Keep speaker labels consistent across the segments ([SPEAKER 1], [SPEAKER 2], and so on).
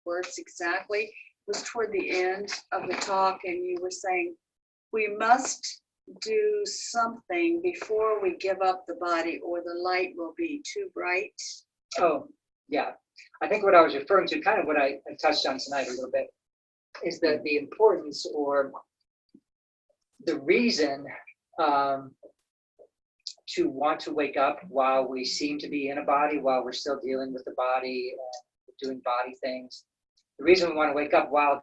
[SPEAKER 1] words exactly. It was toward the end of the talk, and you were saying we must do something before we give up the body, or the light will be too bright.
[SPEAKER 2] Oh, yeah. I think what I was referring to, kind of what I touched on tonight a little bit, is that the importance or the reason to want to wake up while we seem to be in a body, while we're still dealing with the body and doing body things. The reason we want to wake up while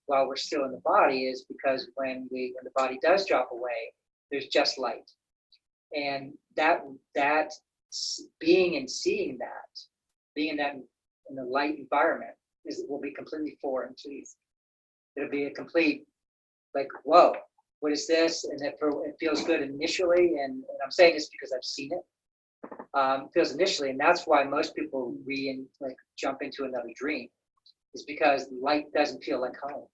[SPEAKER 2] we're still in the body is because when the body does drop away, there's just light, and that being and seeing that, being in the light environment will be completely foreign to you. It'll be a complete, like, whoa, what is this? And it feels good initially, and I'm saying this because I've seen it. It feels initially, and that's why most people jump into another dream, is because light doesn't feel like home.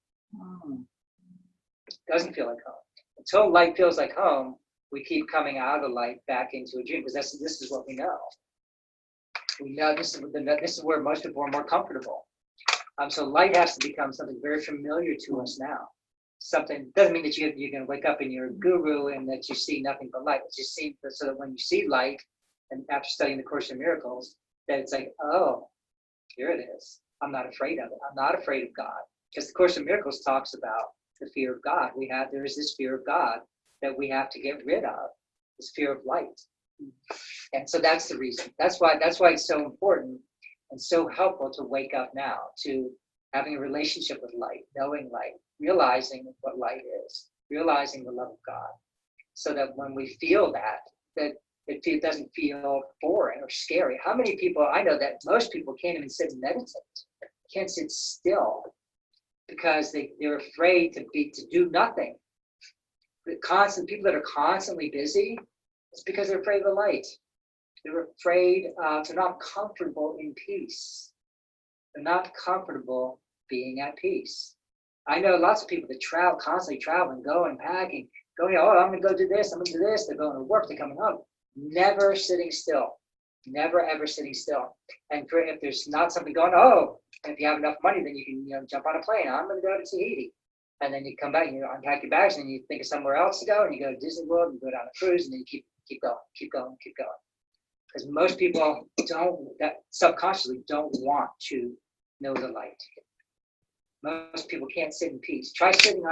[SPEAKER 2] Doesn't feel like home. Until light feels like home, we keep coming out of the light back into a dream, because this is what we know. We know this is where most people are more comfortable. So light has to become something very familiar to us now. Something doesn't mean that you're going to wake up and you're a guru and that you see nothing but light. It's just so that when you see light, and after studying the Course in Miracles, that it's like, oh, here it is. I'm not afraid of it. I'm not afraid of God, because the Course in Miracles talks about the fear of God. There is this fear of God that we have to get rid of, this fear of light. And so that's the reason. That's why it's so important and so helpful to wake up now, to having a relationship with light, knowing light, realizing what light is, realizing the love of God, so that when we feel that it doesn't feel foreign or scary. How many people, I know that most people can't even sit and meditate, can't sit still, because they're afraid to do nothing. People that are constantly busy, it's because they're afraid of the light. They're afraid, they're not comfortable in peace. They're not comfortable being at peace. I know lots of people that constantly traveling, going, packing, going, oh, I'm going to go do this, I'm going to do this. They're going to work, they're coming home. Never sitting still. Never, ever sitting still. And if there's not something going, if you have enough money, then you can jump on a plane. I'm going to go to Tahiti. And then you come back, you unpack your bags, and you think of somewhere else to go, and you go to Disney World, and you go down a cruise, and then you keep going. Because most people subconsciously don't want to know the light. Most people can't sit in peace. Try sitting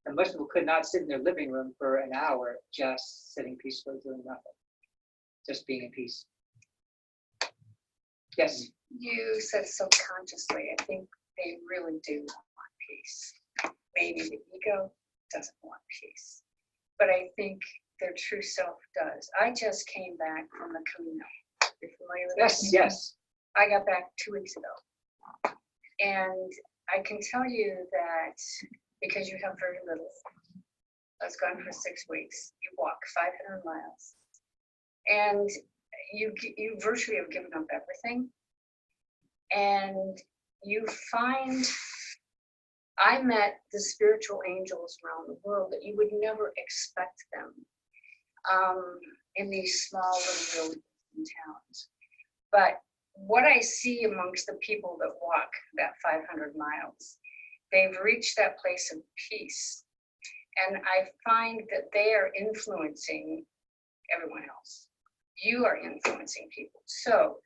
[SPEAKER 2] and most people could not sit in their living room for an hour just sitting peacefully, doing nothing, just being in peace. Yes?
[SPEAKER 1] You said subconsciously. I think they really do want peace. Maybe the ego doesn't want peace, but I think their true self does. I just came back from the Camino. You're familiar with that?
[SPEAKER 2] Yes.
[SPEAKER 1] I got back 2 weeks ago. And I can tell you that because you have very little, I was gone for 6 weeks, you walk 500 miles, and you virtually have given up everything. And you find, I met the spiritual angels around the world that you would never expect them in these small little villages and towns. But what I see amongst the people that walk that 500 miles, they've reached that place of peace. And I find that they are influencing everyone else. You are influencing people. So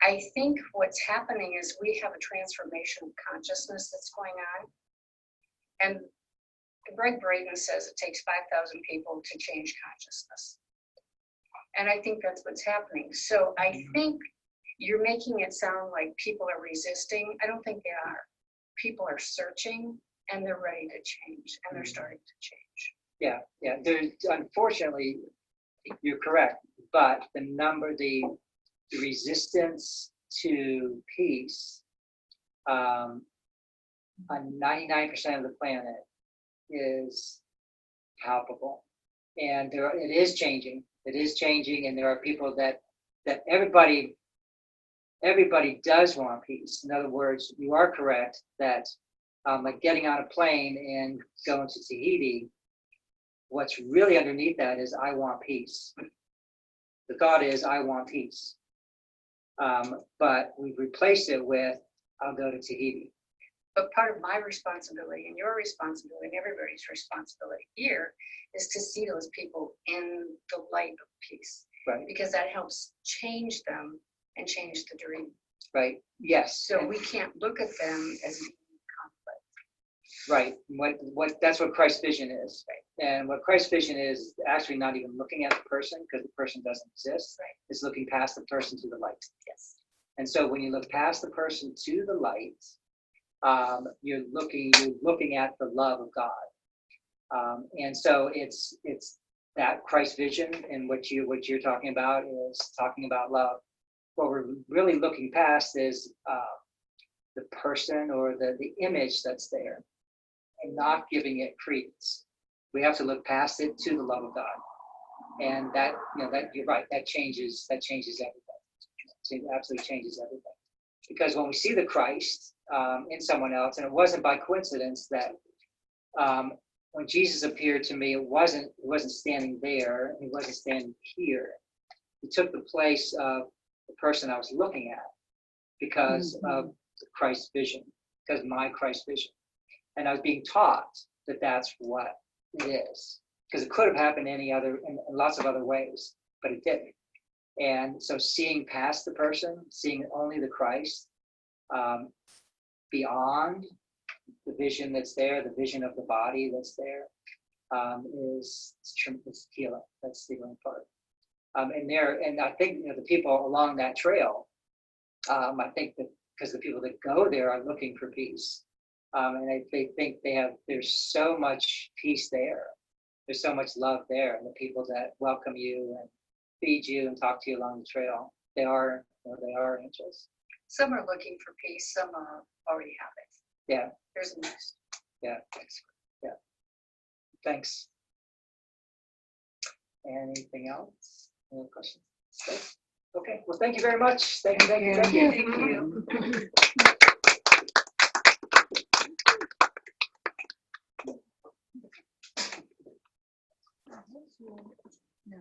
[SPEAKER 1] I think what's happening is we have a transformation of consciousness that's going on. And Greg Braden says it takes 5,000 people to change consciousness. And I think that's what's happening. So I think you're making it sound like people are resisting. I don't think they are. People are searching, and they're ready to change, and they're starting to change.
[SPEAKER 2] Yeah. Unfortunately, you're correct. But the resistance to peace on 99% of the planet is palpable, and it is changing. It is changing, and there are people that everybody does want peace. In other words, you are correct that like getting on a plane and going to Tahiti, what's really underneath that is I want peace. The thought is I want peace, but we've replaced it with I'll go to Tahiti.
[SPEAKER 1] But part of my responsibility and your responsibility and everybody's responsibility here is to see those people in the light of peace,
[SPEAKER 2] Right.
[SPEAKER 1] because that helps change them and change the dream.
[SPEAKER 2] Right. Yes.
[SPEAKER 1] So we can't look at them as conflict.
[SPEAKER 2] Right. That's what Christ's vision is. Right. And what Christ's vision is actually not even looking at the person, because the person doesn't exist.
[SPEAKER 1] Right.
[SPEAKER 2] It's looking past the person to the light.
[SPEAKER 1] Yes.
[SPEAKER 2] And so when you look past the person to the light, you're looking at the love of God. And so it's that Christ vision, and what you're talking about is talking about love. What we're really looking past is the person or the image that's there, and not giving it credence. We have to look past it to the love of God, and that you're right. That changes everything. It absolutely changes everything. Because when we see the Christ in someone else, and it wasn't by coincidence that when Jesus appeared to me, he wasn't standing there, he wasn't standing here. He took the place of the person I was looking at because of the Christ vision, because of my Christ vision. And I was being taught that that's what it is, because it could have happened in lots of other ways, but it didn't. And so seeing past the person, seeing only the Christ, beyond the vision that's there, the vision of the body that's there, is healing. That's the healing part. And I think the people along that trail, I think that because the people that go there are looking for peace, and they think there's so much peace there, there's so much love there, and the people that welcome you and feed you and talk to you along the trail, they are angels.
[SPEAKER 1] Some are looking for peace, some already have it.
[SPEAKER 2] Yeah.
[SPEAKER 1] There's a next.
[SPEAKER 2] Yeah. Yeah. Thanks. Anything else? Any other questions? Okay. Well, thank you very much. Thank you.
[SPEAKER 1] Thank you.
[SPEAKER 3] No.